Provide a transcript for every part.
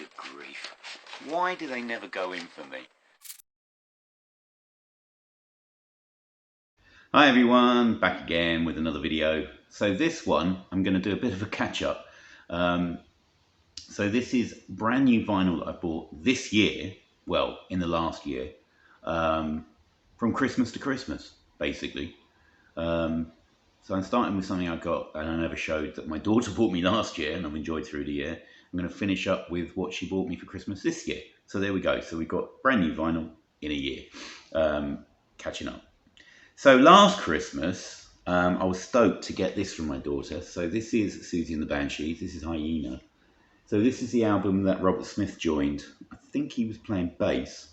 Good grief. Why do they never go in for me? Hi everyone, back again with another video. So this one, I'm going to do a bit of a catch-up. So this is brand new vinyl that I bought this year, well, in the last year, from Christmas to Christmas, basically. So I'm starting with something I got and I never showed that my daughter bought me last year and I've enjoyed through the year. I'm going to finish up with what she bought me for Christmas this year. So there we go. So we've got brand new vinyl in a year, catching up. So last Christmas, I was stoked to get this from my daughter. So this is Suzie and the Banshees. This is Hyena. So this is the album that Robert Smith joined. I think he was playing bass.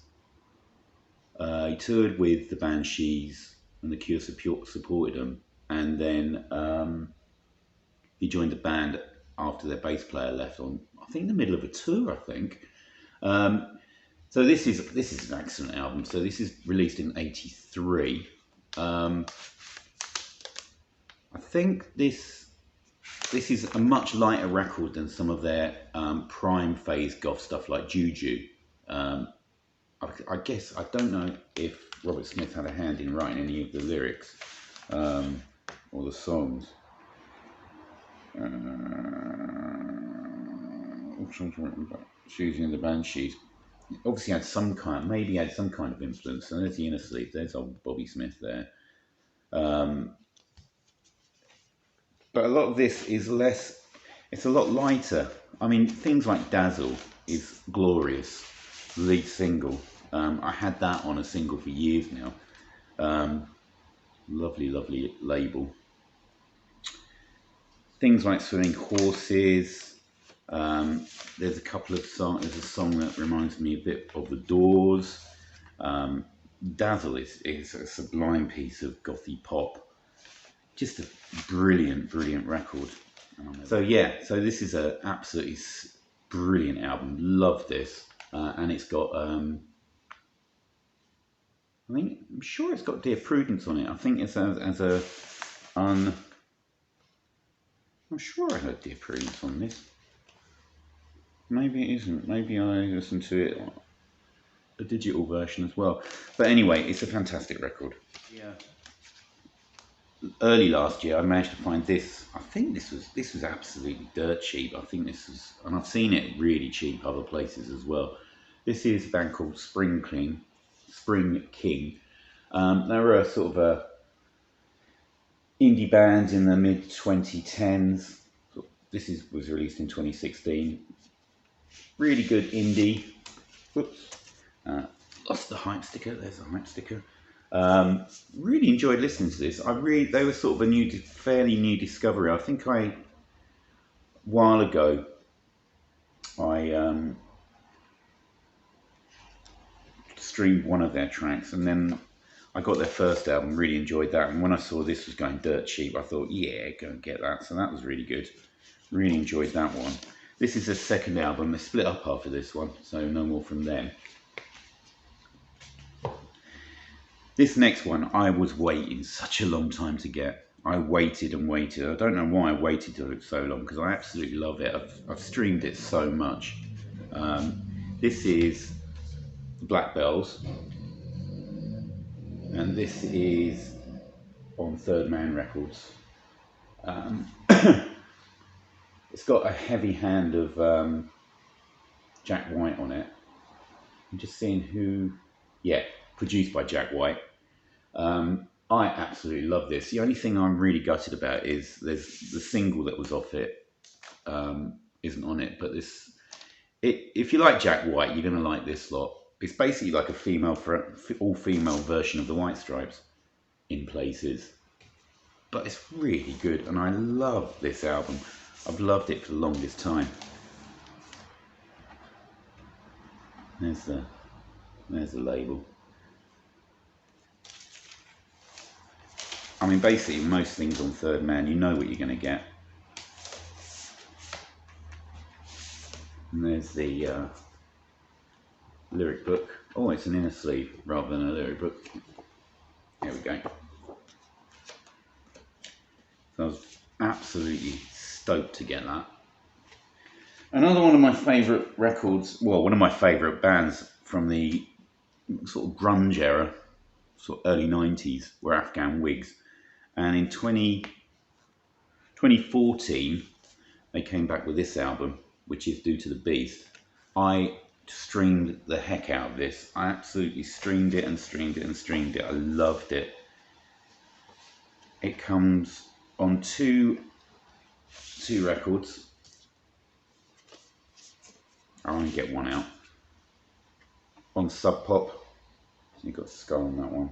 He toured with the Banshees and the Cure supported him. And then he joined the band after their bass player left on, I think, the middle of a tour, I think. So this is an excellent album. So this is released in '83. I think this is a much lighter record than some of their prime phase goth stuff like Juju. I guess, I don't know if Robert Smith had a hand in writing any of the lyrics or the songs. Suzie and the Banshees. Obviously had some kind, maybe had some kind of influence. And there's the Inner Sleep, there's old Bobby Smith there. But a lot of this is less, it's a lot lighter. I mean, things like Dazzle is glorious, lead single. I had that on a single for years now. Lovely, lovely label. Things like Swimming Horses. There's a couple of songs. There's a song that reminds me a bit of The Doors. Dazzle is a sublime piece of gothy pop. Just a brilliant, brilliant record. So yeah, so this is a absolutely brilliant album. Love this, and it's got. I'm sure it's got Dear Prudence on it. I think it's as a I'm sure I heard Dear Prudence on this. Maybe it isn't. Maybe I listened to it, a digital version as well. But anyway, it's a fantastic record. Yeah. Early last year, I managed to find this. I think this was absolutely dirt cheap. I think this was, and I've seen it really cheap other places as well. This is a band called Spring King. They were a sort of a indie band in the mid 2010s. This was released in 2016. Really good indie. Whoops. Lost the hype sticker. There's a hype sticker. Really enjoyed listening to this. They were sort of a fairly new discovery. I think a while ago, I streamed one of their tracks, and then I got their first album. Really enjoyed that, and when I saw this was going dirt cheap, I thought, yeah, go and get that. So that was really good. Really enjoyed that one. This is their second album. They split up after this one, so no more from them. This next one, I was waiting such a long time to get. I waited and waited. I don't know why I waited so long, because I absolutely love it. I've streamed it so much. This is Black Bells, and this is on Third Man Records. It's got a heavy hand of Jack White on it. I'm just seeing who, yeah, produced by Jack White. I absolutely love this. The only thing I'm really gutted about is there's the single that was off it isn't on it, but if you like Jack White, you're gonna like this lot. It's basically like a all-female version of the White Stripes in places, but it's really good, and I love this album. I've loved it for the longest time. There's the label. I mean, basically, most things on Third Man, you know what you're going to get. And there's the lyric book. Oh, it's an inner sleeve rather than a lyric book. There we go. So I was absolutely stoked to get that. Another one of my favourite records, well, one of my favourite bands from the sort of grunge era, sort of early 90s, were Afghan Wigs. And in 2014, they came back with this album, which is Due to the Beast. I streamed the heck out of this. I absolutely streamed it and streamed it and streamed it. I loved it. It comes on two records. I'll only get one out. On Sub Pop, so you've got a skull on that one.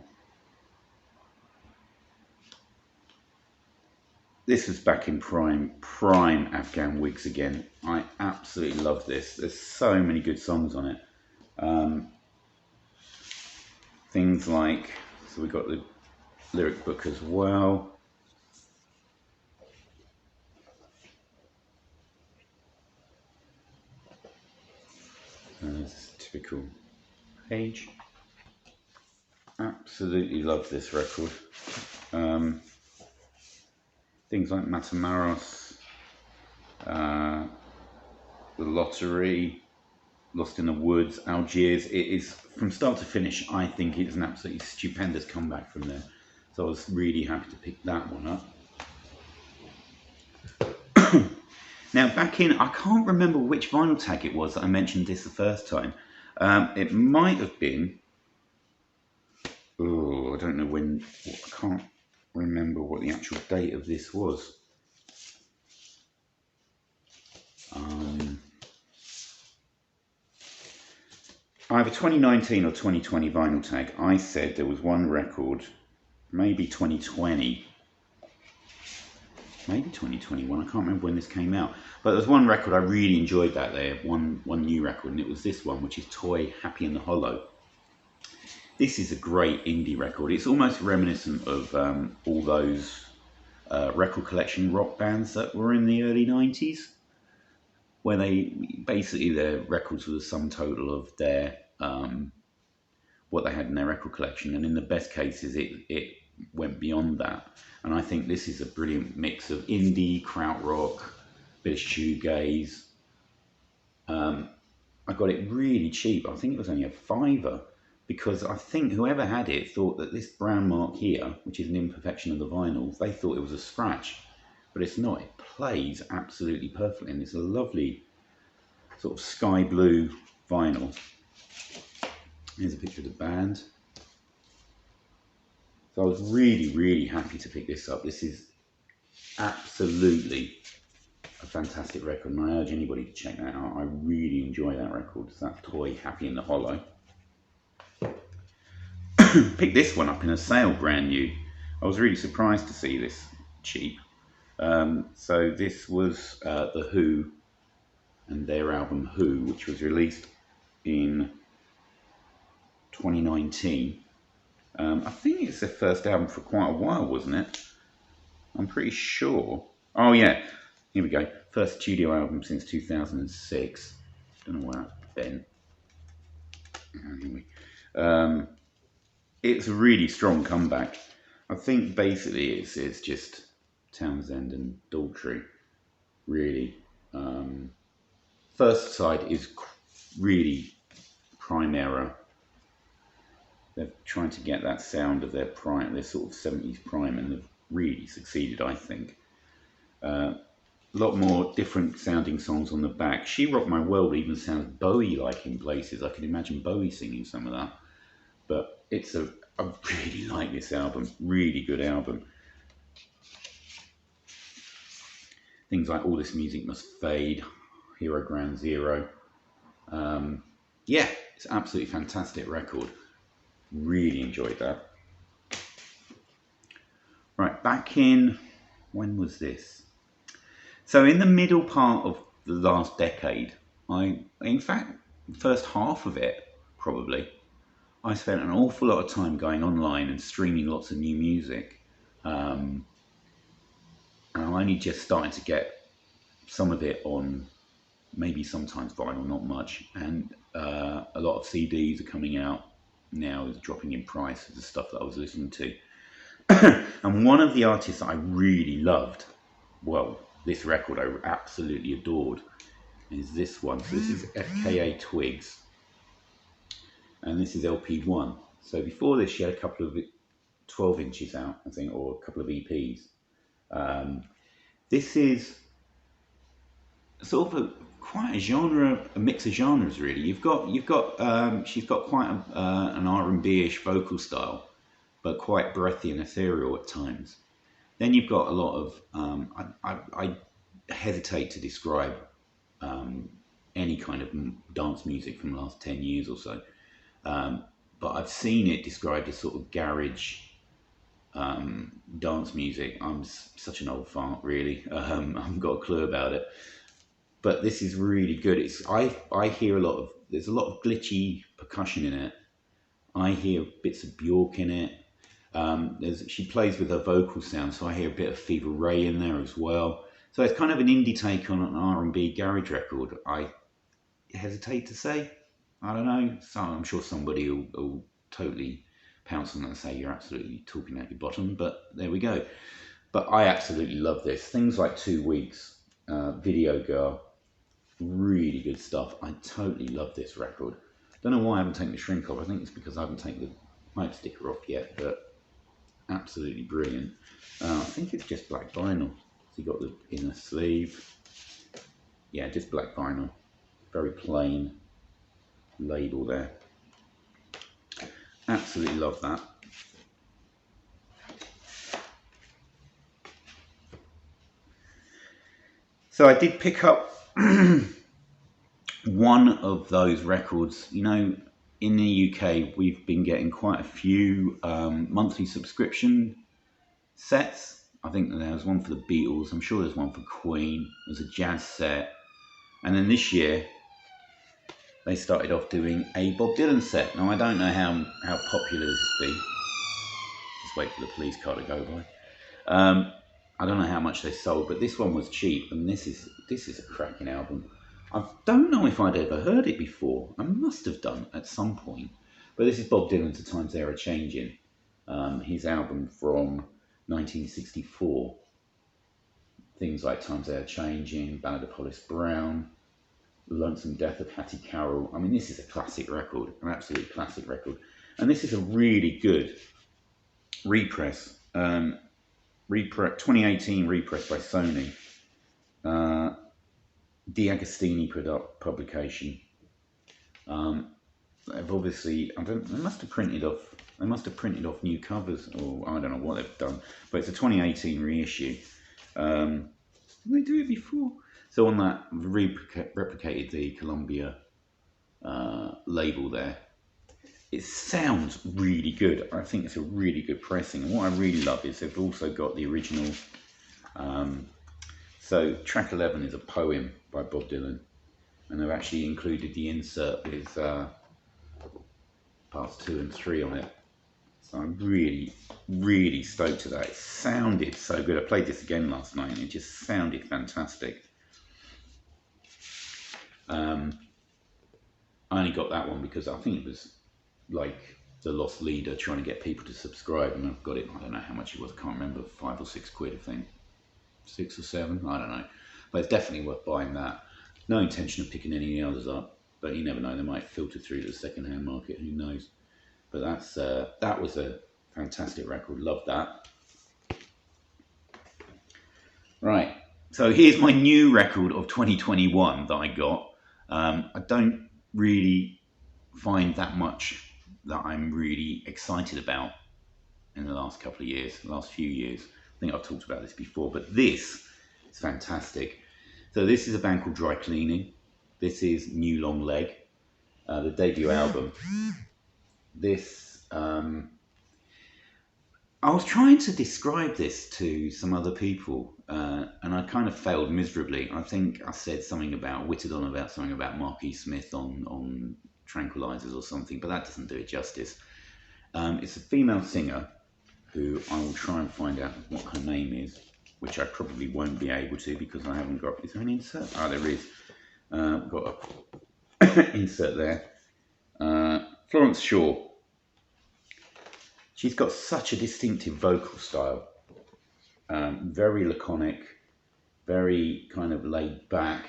This was back in prime Afghan Wigs again. I absolutely love this. There's so many good songs on it. Things like, so we've got the lyric book as well. There's a typical page. Absolutely love this record. Things like Matamaros, The Lottery, Lost in the Woods, Algiers. It is, from start to finish, I think it is an absolutely stupendous comeback from there. So I was really happy to pick that one up. Now back in, I can't remember which vinyl tag it was that I mentioned this the first time. It might have been, oh, I don't know when, I can't remember what the actual date of this was. Either 2019 or 2020 vinyl tag. I said there was one record, maybe 2020, maybe 2021, I can't remember when this came out, but there's one record I really enjoyed that there, one new record, and it was this one, which is Toy, Happy in the Hollow. This is a great indie record. It's almost reminiscent of all those record collection rock bands that were in the early 90s, where they basically, their records were the sum total of their what they had in their record collection, and in the best cases it went beyond that. And I think this is a brilliant mix of indie, krautrock, bit of shoegaze. I got it really cheap. I think it was only a £5, because I think whoever had it thought that this brown mark here, which is an imperfection of the vinyl, they thought it was a scratch, but it's not. It plays absolutely perfectly, and it's a lovely sort of sky blue vinyl. Here's a picture of the band. So I was really happy to pick this up. This is absolutely a fantastic record, and I urge anybody to check that out. I really enjoy that record. It's that Toy, Happy in the Hollow. Picked this one up in a sale, brand new. I was really surprised to see this cheap. So this was The Who and their album Who, which was released in 2019. I think it's their first album for quite a while, wasn't it? I'm pretty sure. Oh yeah, here we go. First studio album since 2006. Don't know where that's been. Anyway, it's a really strong comeback. I think basically it's just Townsend and Daltrey, really. First side is really prime era. They're trying to get that sound of their prime, their sort of 70s prime, and they've really succeeded, I think. A lot more different sounding songs on the back. She Rocked My World even sounds Bowie-like in places. I can imagine Bowie singing some of that. But I really like this album. Really good album. Things like All This Music Must Fade, Hero Ground Zero. Yeah, it's an absolutely fantastic record. Really enjoyed that. Right, back in, when was this? So in the middle part of the last decade, in fact, the first half of it, probably, I spent an awful lot of time going online and streaming lots of new music. And I'm only just starting to get some of it on, maybe sometimes vinyl, not much. And a lot of CDs are coming out now, is dropping in price of the stuff that I was listening to. And one of the artists that I really loved, well, this record I absolutely adored, is this one. So this is FKA Twigs, and this is LP1. So before this, she had a couple of 12 inches out, I think, or a couple of EPs. This is sort of quite a genre, a mix of genres, really. She's got quite an R&B-ish vocal style, but quite breathy and ethereal at times. Then you've got a lot of, I hesitate to describe any kind of dance music from the last 10 years or so, but I've seen it described as sort of garage dance music. I'm such an old fart, really. I haven't got a clue about it. But this is really good. I hear there's a lot of glitchy percussion in it. I hear bits of Bjork in it. She plays with her vocal sound, so I hear a bit of Fever Ray in there as well. So it's kind of an indie take on an R&B garage record. I hesitate to say. I don't know. So I'm sure somebody will totally pounce on that and say you're absolutely talking out your bottom, but there we go. But I absolutely love this. Things like 2 Weeks, Video Girl, really good stuff. I totally love this record. Don't know why I haven't taken the shrink off. I think it's because I haven't taken the pipe sticker off yet, but absolutely brilliant. I think it's just black vinyl. So you got the inner sleeve. Yeah, just black vinyl. Very plain label there. Absolutely love that. So I did pick up one of those records. You know, in the UK, we've been getting quite a few monthly subscription sets. I think there was one for the Beatles. I'm sure there's one for Queen. There's a jazz set. And then this year, they started off doing a Bob Dylan set. Now, I don't know how popular this will be. Just wait for the police car to go by. I don't know how much they sold, but this one was cheap, and this is a cracking album. I don't know if I'd ever heard it before. I must have done at some point. But this is Bob Dylan to Times They Are Changing. His album from 1964. Things like Times They Are Changing, Ballad of Hollis Brown, Lonesome Death of Hattie Carroll. I mean, this is a classic record, an absolute classic record. And this is a really good repress. 2018 repress by Sony. D'Agostini publication. They've obviously, they must have printed off new covers, or I don't know what they've done, but it's a 2018 reissue. Did they do it before? So on that, replicated the Columbia label there. It sounds really good. I think it's a really good pressing. And what I really love is they've also got the original. So track 11 is a poem by Bob Dylan. And they've actually included the insert with parts 2 and 3 on it. So I'm really, really stoked to that. It sounded so good. I played this again last night and it just sounded fantastic. I only got that one because I think it was like the Lost Leader trying to get people to subscribe, and I've got it. I don't know how much it was. I can't remember. 5 or 6 quid, I think. 6 or 7. I don't know. But it's definitely worth buying that. No intention of picking any of the others up, but you never know. They might filter through to the second-hand market. Who knows? But that was a fantastic record. Love that. Right. So here's my new record of 2021 that I got. I don't really find that much that I'm really excited about in the last couple of years, last few years. I think I've talked about this before, but this is fantastic. So this is a band called Dry Cleaning. This is New Long Leg, the debut album. This, I was trying to describe this to some other people, and I kind of failed miserably. I think I said something about something about Marquis Smith on tranquilizers or something, but that doesn't do it justice. It's a female singer who I will try and find out what her name is, which I probably won't be able to because I haven't got. Is there an insert? Oh, there is. Got an insert there. Florence Shaw. She's got such a distinctive vocal style. Very laconic, very kind of laid back.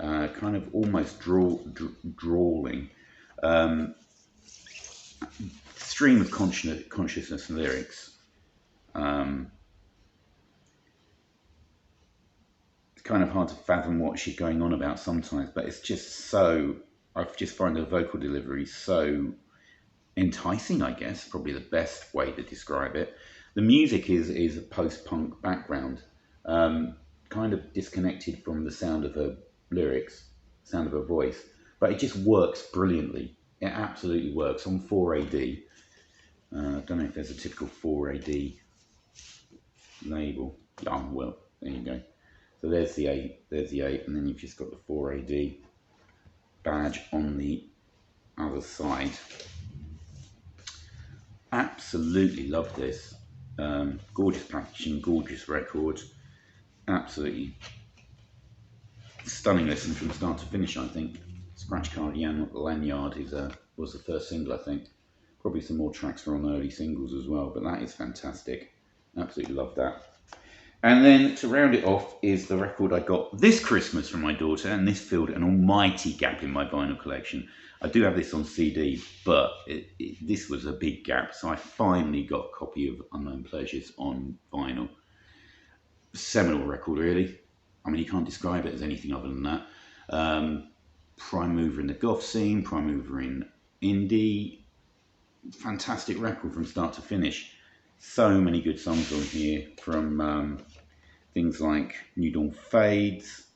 kind of almost drawling. Stream of consciousness lyrics. It's kind of hard to fathom what she's going on about sometimes, but it's just so, I just find her vocal delivery so enticing, I guess, probably the best way to describe it. The music is a post-punk background, kind of disconnected from the sound of her lyrics, sound of her voice, but it just works brilliantly. It absolutely works on 4AD. I don't know if there's a typical 4AD label. Oh, well, there you go. So there's the 8, and then you've just got the 4AD badge on the other side. Absolutely love this. Gorgeous packaging, gorgeous record. Absolutely stunning listen from start to finish, I think. Scratch Card Lanyard was the first single, I think. Probably some more tracks were on early singles as well, but that is fantastic. Absolutely love that. And then to round it off is the record I got this Christmas from my daughter, and this filled an almighty gap in my vinyl collection. I do have this on CD, but this was a big gap, so I finally got a copy of Unknown Pleasures on vinyl. Seminal record, really. I mean, you can't describe it as anything other than that. Prime mover in the goth scene, prime mover in indie. Fantastic record from start to finish. So many good songs on here, from things like New Dawn Fades,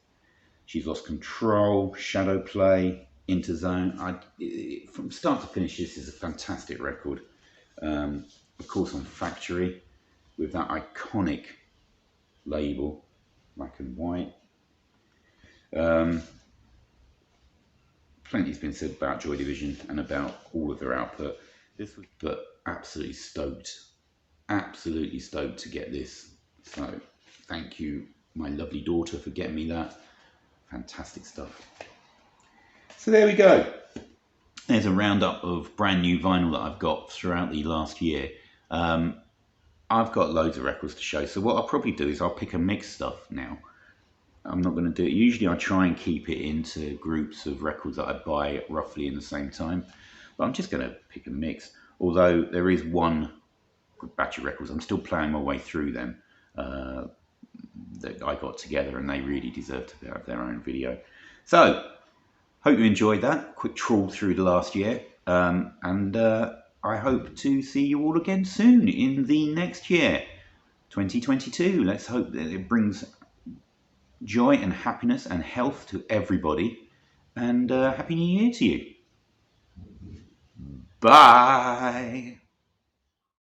She's Lost Control, Shadow Play, Interzone. From start to finish, this is a fantastic record. Of course, on Factory, with that iconic label, black and white. Plenty's been said about Joy Division and about all of their output. But absolutely stoked to get this. So thank you, my lovely daughter, for getting me that. Fantastic stuff. So there we go. There's a roundup of brand new vinyl that I've got throughout the last year. I've got loads of records to show, so what I'll probably do is I'll pick and mix stuff now. I'm not going to do it. Usually I try and keep it into groups of records that I buy roughly in the same time, but I'm just going to pick and mix. Although there is one batch of records, I'm still playing my way through them, that I got together, and they really deserve to have their own video. So, hope you enjoyed that quick trawl through the last year, and I hope to see you all again soon in the next year, 2022. Let's hope that it brings joy and happiness and health to everybody, and Happy New Year to you. Bye.